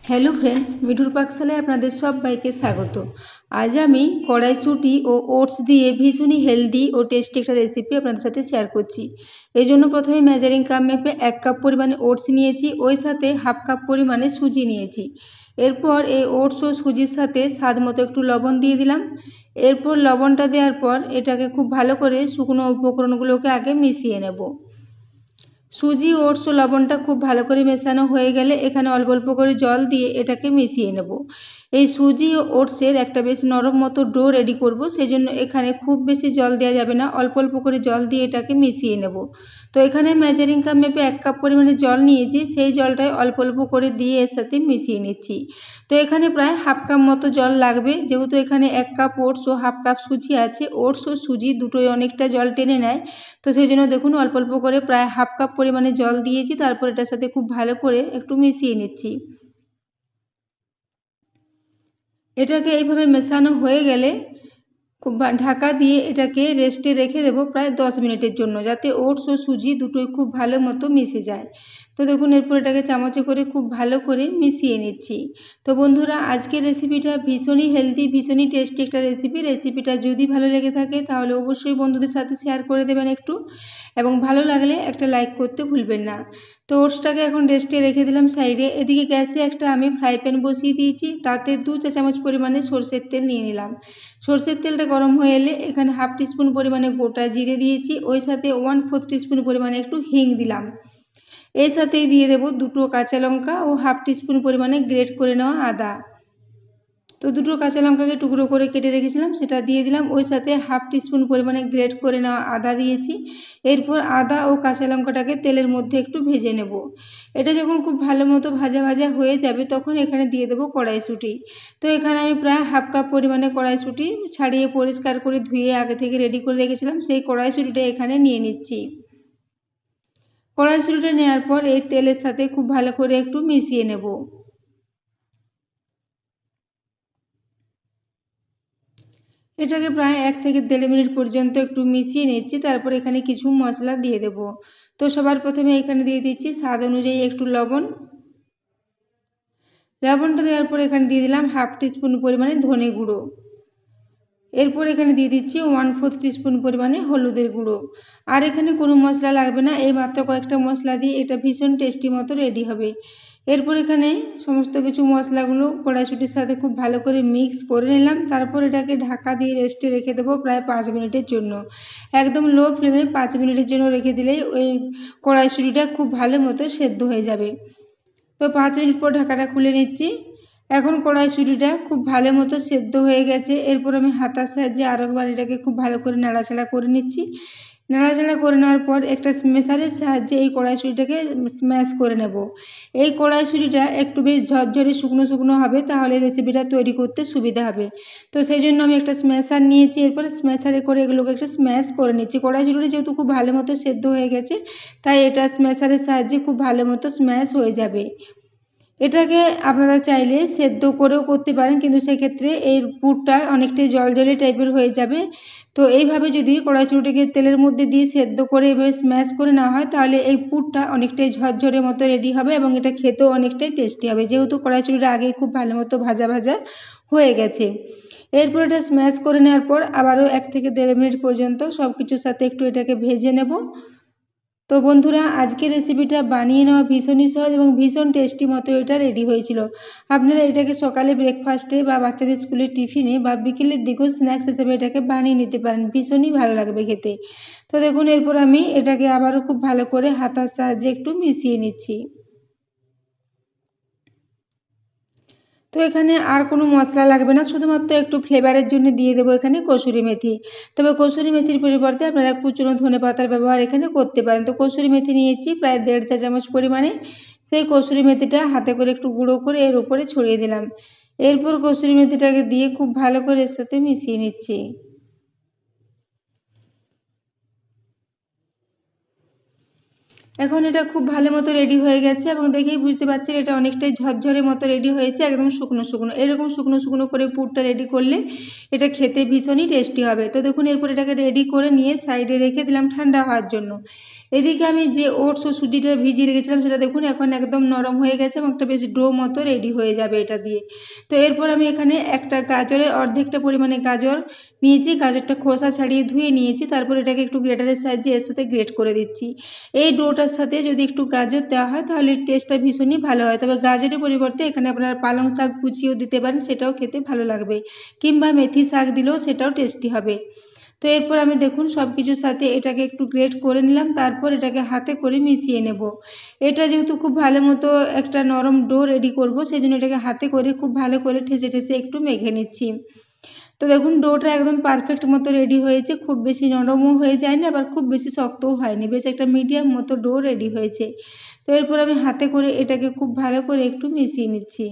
Hello friends, মিঠুর পাকশালায় আপনাদের সবাইকে স্বাগত। আজ আমি কড়াইশুঁটি ও ওটস দিয়ে ভীষণই হেলদি ও টেস্টি একটা রেসিপি আপনাদের সাথে শেয়ার করছি। এই জন্য প্রথমে মেজারিং কাপ মেপে 1 কাপ পরিমাণে ওটস নিয়েছি, ওই সাথে হাফ কাপ পরিমাণে সুজি নিয়েছি। এরপর এই ওটস ও সুজির সাথে স্বাদ মতো একটু লবণ দিয়ে দিলাম। এরপর লবণটা দেওয়ার পর এটাকে খুব ভালো করে শুকনো উপকরণগুলোকে আগে মিশিয়ে নেব। সুজি ওটস ও লবণটা খুব ভালো করে মেশানো হয়ে গেলে এখানে অল্প অল্প করে জল দিয়ে এটাকে মিশিয়ে নেব। এই সুজি ও ওটসের একটা বেশ নরম মতো ডো রেডি করব, সেই জন্য এখানে খুব বেশি জল দেওয়া যাবে না, অল্প অল্প করে জল দিয়ে এটাকে মিশিয়ে নেব। তো এখানে মেজারিং কাপ মেপে 1 কাপ পরিমাণে জল নিয়েছি, সেই জলটাই অল্প অল্প করে দিয়ে এর সাথে মিশিয়ে নিচ্ছি। তো এখানে প্রায় হাফ কাপ মতো জল লাগবে, যেহেতু এখানে 1 কাপ ওটস ও হাফ কাপ সুজি আছে। ওটস ও সুজি দুটোই অনেকটা জল টেনে নেয়, তো সেই জন্য দেখুন অল্প অল্প করে প্রায় হাফ কাপ পরিমাণে জল দিয়েছি। তারপর এটার সাথে খুব ভালো করে একটু মিশিয়ে নিচ্ছি। এটাকে এইভাবে মেশানো হয়ে গেলে খুব ঢাকা দিয়ে এটাকে রেস্টে রেখে দেবো প্রায় 10 মিনিটের জন্য, যাতে ওটস ও সুজি দুটোই খুব ভালো মতো মিশে যায়। তো দেখুন এরপর এটাকে চামচে করে খুব ভালো করে মিশিয়ে নিচ্ছি। তো বন্ধুরা, আজকের রেসিপিটা ভীষণই হেলদি, ভীষণই টেস্টি একটা রেসিপিটা যদি ভালো লেগে থাকে তাহলে অবশ্যই বন্ধুদের সাথে শেয়ার করে দেবেন একটু, এবং ভালো লাগলে একটা লাইক করতে ভুলবেন না। তো ওটসটাকে এখন রেস্টে রেখে দিলাম সাইডে। এদিকে গ্যাসে একটা আমি ফ্রাই প্যান বসিয়ে দিয়েছি, তাতে 2 চা চামচ পরিমাণে সরষের তেল নিয়ে নিলাম। সরষের তেলটা গরম হয়ে এলে এখানে হাফ টিস্পুন পরিমাণে গোটা জিরে দিয়েছি, ওই সাথে 1/4 টিস্পুন পরিমাণে একটু হিং দিলাম। এর সাথেই দিয়ে দেবো 2টো কাঁচা লঙ্কা ও হাফ টিস্পুন পরিমাণে গ্রেট করে নেওয়া আদা। তো 2টো কাঁচা লঙ্কাকে টুকরো করে কেটে রেখেছিলাম, সেটা দিয়ে দিলাম। ওই সাথে হাফ টিস্পুন পরিমাণে গ্রেট করে নেওয়া আদা দিয়েছি। এরপর আদা ও কাঁচা লঙ্কাটাকে তেলের মধ্যে একটু ভেজে নেব। এটা যখন খুব ভালো মতো ভাজা ভাজা হয়ে যাবে তখন এখানে দিয়ে দেবো কড়াইশুঁটি। তো এখানে আমি প্রায় হাফ কাপ পরিমাণে কড়াইশুঁটি ছাড়িয়ে পরিষ্কার করে ধুয়ে আগে থেকে রেডি করে রেখেছিলাম, সেই কড়াইশুঁটিটা এখানে নিয়ে নিচ্ছি। কড়াইশুঁটিটা নেওয়ার পর এই তেলের সাথে খুব ভালো করে একটু মিশিয়ে নেব। এটাকে প্রায় 1 থেকে 1.5 মিনিট পর্যন্ত একটু মিশিয়ে নিচ্ছি। তারপর এখানে কিছু মশলা দিয়ে দেব। তো সবার প্রথমে এখানে দিয়ে দিচ্ছি স্বাদ অনুযায়ী একটু লবণ। লবণটা দেওয়ার পর এখানে দিয়ে দিলাম হাফ টিস্পুন পরিমাণে ধনে গুঁড়ো। এরপর এখানে দিয়ে দিচ্ছি 1/4 টিস্পুন পরিমাণে হলুদের গুঁড়ো। আর এখানে কোনো মশলা লাগবে না, এই মাত্র কয়েকটা মশলা দিয়ে এটা ভীষণ টেস্টি মতো রেডি হবে। এরপর এখানে সমস্ত কিছু মশলাগুলো কড়াইশুঁটির সাথে খুব ভালো করে মিক্স করে নিলাম। তারপর এটাকে ঢাকা দিয়ে রেস্টে রেখে দেবো প্রায় 5 মিনিটের জন্য। একদম লো ফ্লেমে 5 মিনিটের জন্য রেখে দিলেই ওই কড়াইশুঁটিটা খুব ভালো মতো সেদ্ধ হয়ে যাবে। তো 5 মিনিট পর ঢাকাটা খুলে নিচ্ছি। এখন কড়াইশুঁটিটা খুব ভালো মতো সেদ্ধ হয়ে গেছে। এরপর আমি হাতার সাহায্যে আরেকবার এটাকে খুব ভালো করে নাড়াচাড়া করে নিচ্ছি। নাড়াচাড়া করে নেওয়ার পর একটা স্ম্যাশারের সাহায্যে এই কড়াইশুঁটিটাকে স্ম্যাশ করে নেব। এই কড়াইশুঁটিটা একটু বেশ ঝরঝরে শুকনো শুকনো হবে, তাহলে রেসিপিটা তৈরি করতে সুবিধা হবে। তো সেই জন্য আমি একটা স্ম্যাশার নিয়েছি, এরপর স্ম্যাশারে করে এগুলোকে একটা স্ম্যাশ করে নিচ্ছি। কড়াইশুঁটিটা যেহেতু খুব ভালো মতো সেদ্ধ হয়ে গেছে, তাই এটা স্ম্যাশারের সাহায্যে খুব ভালো মতো স্ম্যাশ হয়ে যাবে। এটাকে আপনারা চাইলে সেদ্ধ করেও করতে পারেন, কিন্তু সেক্ষেত্রে এর পুরটা অনেকটাই জলজলে টাইপের হয়ে যাবে। তো এইভাবে যদি কড়াইশুঁটিকে তেলের মধ্যে দিয়ে সেদ্ধ করে এভাবে স্ম্যাশ করে নেওয়া হয়, তাহলে এই পুরটা অনেকটাই ঝরঝরে মতো রেডি হবে এবং এটা খেতেও অনেকটাই টেস্টি হবে, যেহেতু কড়াইশুঁটিটা আগেই খুব ভালো মতো ভাজা ভাজা হয়ে গেছে। এরপর এটা স্ম্যাশ করে নেওয়ার পর আবারও 1 থেকে 1.5 মিনিট পর্যন্ত সব কিছুর সাথে একটু এটাকে ভেজে নেব। তো বন্ধুরা, আজকের রেসিপিটা বানিয়ে নেওয়া ভীষণই সহজ এবং ভীষণ টেস্টি মতো এটা রেডি হয়েছিল। আপনারা এটাকে সকালে ব্রেকফাস্টে বা বাচ্চাদের স্কুলের টিফিনে বা বিকেলের দিকেও স্ন্যাক্স হিসেবে এটাকে বানিয়ে নিতে পারেন, ভীষণই ভালো লাগবে খেতে। তো দেখুন এরপর আমি এটাকে আবারও খুব ভালো করে হাতার সাহায্যে একটু মিশিয়ে নিচ্ছি। তো এখানে আর কোনো মশলা লাগবে না, শুধুমাত্র একটু ফ্লেভারের জন্য দিয়ে দেবো এখানে কসুরি মেথি। তবে কসুরি মেথির পরিবর্তে আপনারা কুচনো ধনে পাতার ব্যবহার এখানে করতে পারেন। তো কসুরি মেথি নিয়েছি প্রায় 1.5 চা চামচ পরিমাণে। সেই কসুরি মেথিটা হাতে করে একটু গুঁড়ো করে এর উপরে ছড়িয়ে দিলাম। এরপর কসুরি মেথিটাকে দিয়ে খুব ভালো করে এর সাথে মিশিয়ে নিচ্ছি। এখন এটা খুব ভালো মতো রেডি হয়ে গেছে এবং দেখেই বুঝতে পারছেন এটা অনেকটাই ঝরঝরে মতো রেডি হয়েছে, একদম শুকনো শুকনো। এরকম শুকনো শুকনো করে পুরটা রেডি করলে এটা খেতে ভীষণই টেস্টি হবে। তো দেখুন এরপর এটাকে রেডি করে নিয়ে সাইডে রেখে দিলাম ঠান্ডা হওয়ার জন্য। এদিকে আমি যে ওটস ও সুজিটা ভিজিয়ে রেখেছিলাম সেটা দেখুন এখন একদম নরম হয়ে গেছে এবং একটা বেশ ডো মতো রেডি হয়ে যাবে এটা দিয়ে। তো এরপর আমি এখানে একটা গাজরের অর্ধেকটা পরিমাণে গাজর নিয়েছি, গাজরটা খোসা ছাড়িয়ে ধুয়ে নিয়েছি, তারপর এটাকে একটু গ্রেটারের সাহায্যে এর সাথে গ্রেট করে দিচ্ছি। এই ডোটার সাথে যদি একটু গাজর দেওয়া হয় তাহলে টেস্টটা ভীষণই ভালো হয়, তবে গাজরের পরিবর্তে এখানে আপনারা পালং শাক কুচিয়েও দিতে পারেন, সেটাও খেতে ভালো লাগবে, কিংবা মেথি শাক দিলেও সেটাও টেস্টি হবে। তো এরপর আমি দেখুন সব কিছুর সাথে এটাকে একটু গ্রেট করে নিলাম, তারপর এটাকে হাতে করে মিশিয়ে নেব। এটা যেহেতু খুব ভালো মতো একটা নরম ডো রেডি করব, সেই জন্য এটাকে হাতে করে খুব ভালো করে ঠেসে ঠেসে একটু মেখে নিচ্ছি। তো দেখুন ডোটা একদম পারফেক্ট মতো রেডি হয়েছে, খুব বেশি নরমও হয়ে যায়নি আবার খুব বেশি শক্তও হয়নি, বেশ একটা মিডিয়াম মতো ডো রেডি হয়েছে। তো এরপর আমি হাতে করে এটাকে খুব ভালো করে একটু মিশিয়ে নিচ্ছি।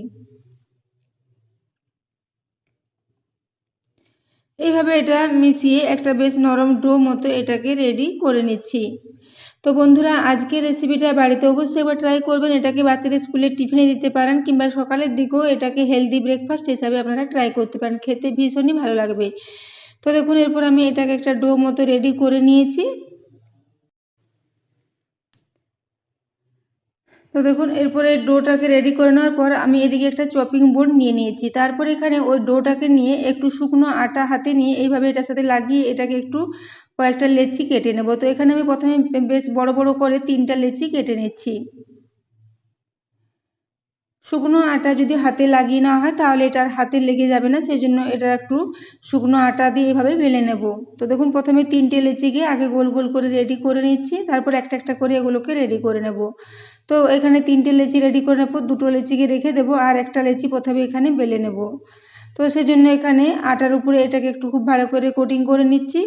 এইভাবে এটা মিশিয়ে একটা বেশ নরম ডো মতো এটাকে রেডি করে নিচ্ছি। তো বন্ধুরা আজকের রেসিপিটা বাড়িতে অবশ্যই একবার ট্রাই করবেন, এটাকে বাচ্চাদের স্কুলের টিফিনে দিতে পারেন কিংবা সকালের দিকেও এটাকে হেলদি ব্রেকফাস্ট হিসাবে আপনারা ট্রাই করতে পারেন, খেতে ভীষণই ভালো লাগবে। তো দেখুন এরপর আমি এটাকে একটা ডো মতো রেডি করে নিয়েছি। তো দেখুন এরপরে ডোটাকে রেডি করে নেওয়ার পর আমি এদিকে একটা চপিং বোর্ড নিয়ে নিয়েছি, তারপর এখানে ওই ডোটাকে নিয়ে একটু শুকনো আটা হাতে নিয়ে এইভাবে এটার সাথে লাগিয়ে এটাকে একটু কয়েকটা লেচি কেটে নেব। তো এখানে আমি প্রথমে বেশ বড় বড় করে 3টা লেচি কেটে নিচ্ছি। শুকনো আটা যদি হাতে লাগিয়ে নেওয়া হয় তাহলে এটা আর হাতে লেগে যাবে না, সেই জন্য এটা একটু শুকনো আটা দিয়ে এভাবে বেলে নেব। তো দেখুন প্রথমে 3টে লেচিকে আগে গোল গোল করে রেডি করে নিচ্ছি, তারপর একটা একটা করে এগুলোকে রেডি করে নেব। তো এখানে 3টে লেচি রেডি করে নেব, 2টো লেচিকে রেখে দেবো আর একটা লেচি প্রথমে এখানে বেলে নেব। তো সেজন্য এখানে আটার উপরে এটাকে একটু খুব ভালো করে কোটিং করে নিচ্ছি,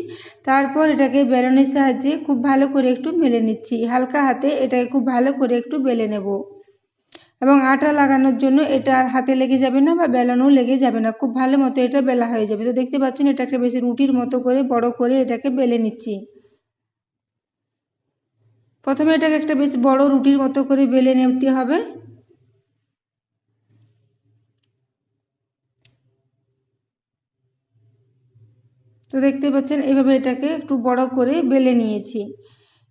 তারপর এটাকে বেলনের সাহায্যে খুব ভালো করে একটু মেলে নিচ্ছি, হালকা হাতে এটাকে খুব ভালো করে একটু বেলে নেব। এবং আটা লাগানোর জন্য এটা আর হাতে লেগে যাবে না বা বেলানোও লেগে যাবে না, খুব ভালো মতো এটা বেলা হয়ে যাবে। তো দেখতে পাচ্ছেন এটাকে বেশি রুটির মতো করে বড় করে এটাকে বেলে নিচ্ছি। প্রথমে এটাকে একটা বেশ বড় রুটির মতো করে বেলে নিতে হবে। তো দেখতে পাচ্ছেন এইভাবে এটাকে একটু বড় করে বেলে নিয়েছি।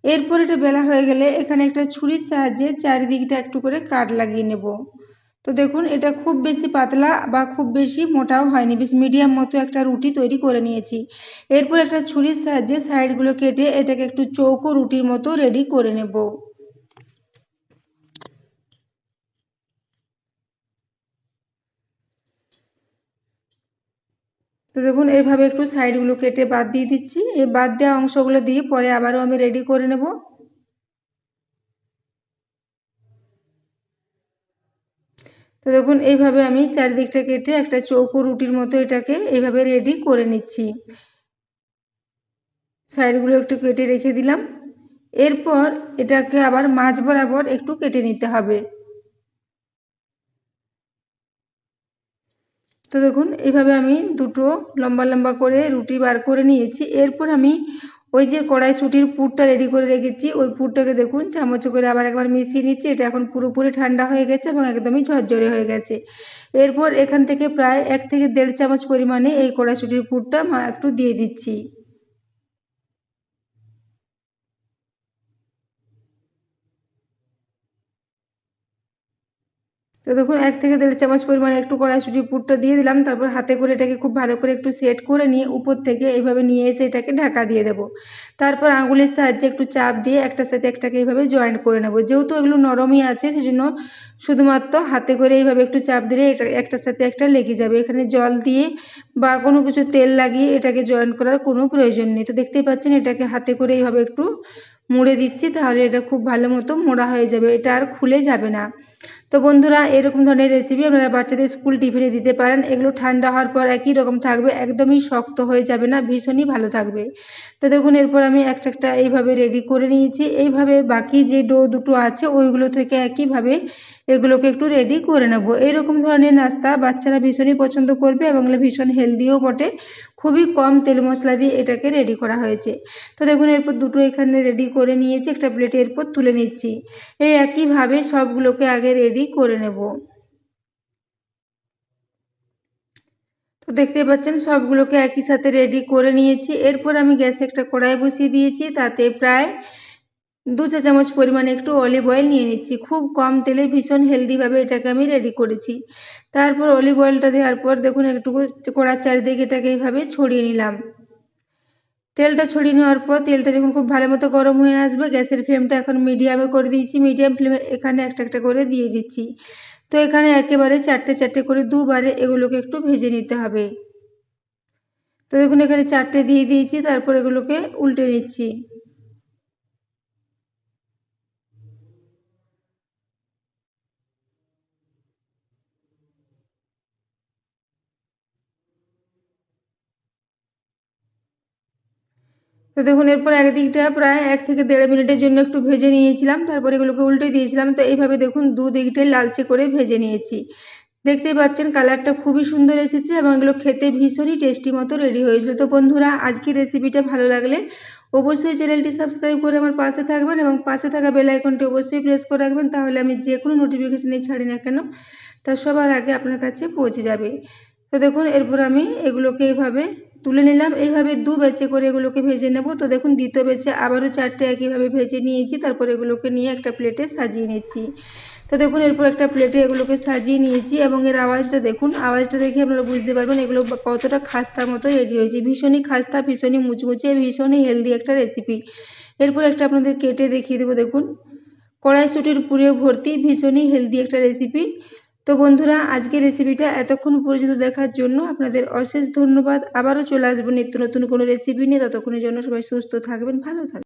এরপর এটা বেলা হয়ে গেলে এখানে একটা ছুরির সাহায্যে চারিদিকটা একটু করে কাট লাগিয়ে নেব। তো দেখুন এটা খুব বেশি পাতলা বা খুব বেশি মোটাও হয়নি, বেশ মিডিয়াম মতো একটা রুটি তৈরি করে নিয়েছি। এরপর একটা ছুরির সাহায্যে সাইডগুলো কেটে এটাকে একটু চৌকো রুটির মতো রেডি করে নেব। তো দেখুন এইভাবে একটু সাইডগুলো কেটে বাদ দিয়ে দিচ্ছি, এই বাদ দেওয়া অংশগুলো দিয়ে পরে আবারও আমি রেডি করে নেব। তো দেখুন এইভাবে আমি চারিদিকটা কেটে একটা চৌকো রুটির মতো এটাকে এইভাবে রেডি করে নিচ্ছি। সাইডগুলো একটু কেটে রেখে দিলাম। এরপর এটাকে আবার মাঝ বরাবর একটু কেটে নিতে হবে। তো দেখুন এইভাবে আমি দুটো লম্বা লম্বা করে রুটি বার করে নিয়েছি। এরপর আমি ওই যে কড়াইশুঁটির পুরটা রেডি করে রেখেছি ওই পুরটাকে দেখুন চামচে করে আবার একবার মিশিয়ে নিচ্ছি। এটা এখন পুরোপুরি ঠান্ডা হয়ে গেছে এবং একদমই ঝরঝরে হয়ে গেছে। এরপর এখান থেকে প্রায় 1 থেকে 1.5 চামচ পরিমাণে এই কড়াইশুঁটির পুরটা একটু দিয়ে দিচ্ছি। তো দেখুন 1 থেকে 1.5 চামচ পরিমাণে একটু কড়াইশুঁটির পুরটা দিয়ে দিলাম, তারপর হাতে করে এটাকে খুব ভালো করে একটু সেট করে নিয়ে উপর থেকে এইভাবে নিয়ে এসে এটাকে ঢাকা দিয়ে দেবো। তারপর আঙুলের সাহায্যে একটু চাপ দিয়ে একটার সাথে একটাকে এইভাবে জয়েন্ট করে নেব। যেহেতু এগুলো নরমই আছে সেজন্য শুধুমাত্র হাতে করে এইভাবে একটু চাপ দিলে এটা একটার সাথে একটা লেগে যাবে। এখানে জল দিয়ে বা কোনো কিছু তেল লাগিয়ে এটাকে জয়েন্ট করার কোনো প্রয়োজন নেই। তো দেখতেই পাচ্ছেন এটাকে হাতে করে এইভাবে একটু মুড়ে দিচ্ছি, তাহলে এটা খুব ভালো মতো মোড়া হয়ে যাবে, এটা আর খুলে যাবে না। তো বন্ধুরা এরকম ধরনের রেসিপি আপনারা বাচ্চাদের স্কুল টিফিনে দিতে পারেন, এগুলো ঠান্ডা হওয়ার পর একই রকম থাকবে, একদমই শক্ত হয়ে যাবে না, ভীষণই ভালো থাকবে। তো দেখুন এরপর আমি একটা একটা এইভাবে রেডি করে নিয়েছি। এইভাবে বাকি যে ডো দুটো আছে ওইগুলো থেকে একইভাবে এগুলোকে একটু রেডি করে নেব। এইরকম ধরনের নাস্তা বাচ্চারা ভীষণই পছন্দ করবে এবং ভীষণ হেলদিও বটে, খুবই কম তেল মশলা দিয়ে এটাকে রেডি করা হয়েছে। তো দেখুন এরপর দুটো এখানে রেডি করে নিয়েছি, একটা প্লেটে এরপর তুলে নিচ্ছি। এই একইভাবে সবগুলোকে আগে রেডি করে নেব। তো দেখতে পাচ্ছেন সবগুলোকে একই সাথে রেডি করে নিয়েছি। এরপর আমি গ্যাসে একটা কড়াই বসিয়ে দিয়েছি, তাতে প্রায় 2 চা চামচ পরিমাণে একটু অলিভ অয়েল নিয়ে নিচ্ছি। খুব কম তেলে ভীষণ হেলদিভাবে এটাকে আমি রেডি করেছি। তারপর অলিভ অয়েলটা দেওয়ার পর দেখুন একটুকু কড়ার চারিদিকে এটাকে এইভাবে ছড়িয়ে নিলাম। তেলটা ছড়িয়ে নেওয়ার পর তেলটা যখন খুব ভালো মতো গরম হয়ে আসবে, গ্যাসের ফ্লেমটা এখন মিডিয়ামে করে দিয়েছি। মিডিয়াম ফ্লেমে এখানে একটা একটা করে দিয়ে দিচ্ছি। তো এখানে একেবারে চারটে চারটে করে দুবারে এগুলোকে একটু ভেজে নিতে হবে। তো দেখুন এখানে চারটে দিয়ে দিয়েছি, তারপর এগুলোকে উল্টে নিচ্ছি। তো দেখুন এরপর একদিকটা প্রায় 1 থেকে 1.5 মিনিটের জন্য একটু ভেজে নিয়েছিলাম, তারপর এগুলোকে উল্টে দিয়েছিলাম। তো এইভাবে দেখুন দুদিকটাই লালচে করে ভেজে নিয়েছি। দেখতেই পাচ্ছেন কালারটা খুবই সুন্দর এসেছে এবং এগুলো খেতে ভীষণই টেস্টি মতো রেডি হয়েছিল। তো বন্ধুরা, আজকের রেসিপিটা ভালো লাগলে অবশ্যই চ্যানেলটি সাবস্ক্রাইব করে আমার পাশে থাকবেন এবং পাশে থাকা বেল আইকনটি অবশ্যই প্রেস করে রাখবেন, তাহলে আমি যে কোনো নোটিফিকেশানই ছাড়ি না কেন তা সবার আগে আপনার কাছে পৌঁছে যাবে। তো দেখুন এরপর আমি এগুলোকে এইভাবে তুলে নিলাম। এইভাবে দু ব্যাচে করে এগুলোকে ভেজে নেব। তো দেখুন দ্বিতীয় ব্যাচে আবারও 4টে একইভাবে ভেজে নিয়েছি, তারপর এগুলোকে নিয়ে একটা প্লেটে সাজিয়ে নিচ্ছি। তো দেখুন এরপর একটা প্লেটে এগুলোকে সাজিয়ে নিয়েছি এবং এর আওয়াজটা দেখুন, আওয়াজটা দেখে আপনারা বুঝতে পারবেন এগুলো কতটা খাস্তা মতো রেডি হয়েছে। ভীষণই খাস্তা, ভীষণই মুচমুচে, ভীষণই হেলদি একটা রেসিপি। এরপর একটা আপনাদের কেটে দেখিয়ে দেবো। দেখুন কড়াইশুঁটির পুরে ভর্তি, ভীষণই হেলদি একটা রেসিপি। তো বন্ধুরা, আজকের রেসিপিটা এতক্ষণ পর্যন্ত দেখার জন্য আপনাদের অশেষ ধন্যবাদ। আবারও চলে আসবো নিত্য নতুন কোনো রেসিপি নিয়ে। ততক্ষণের জন্য সবাই সুস্থ থাকবেন, ভালো থাকবেন।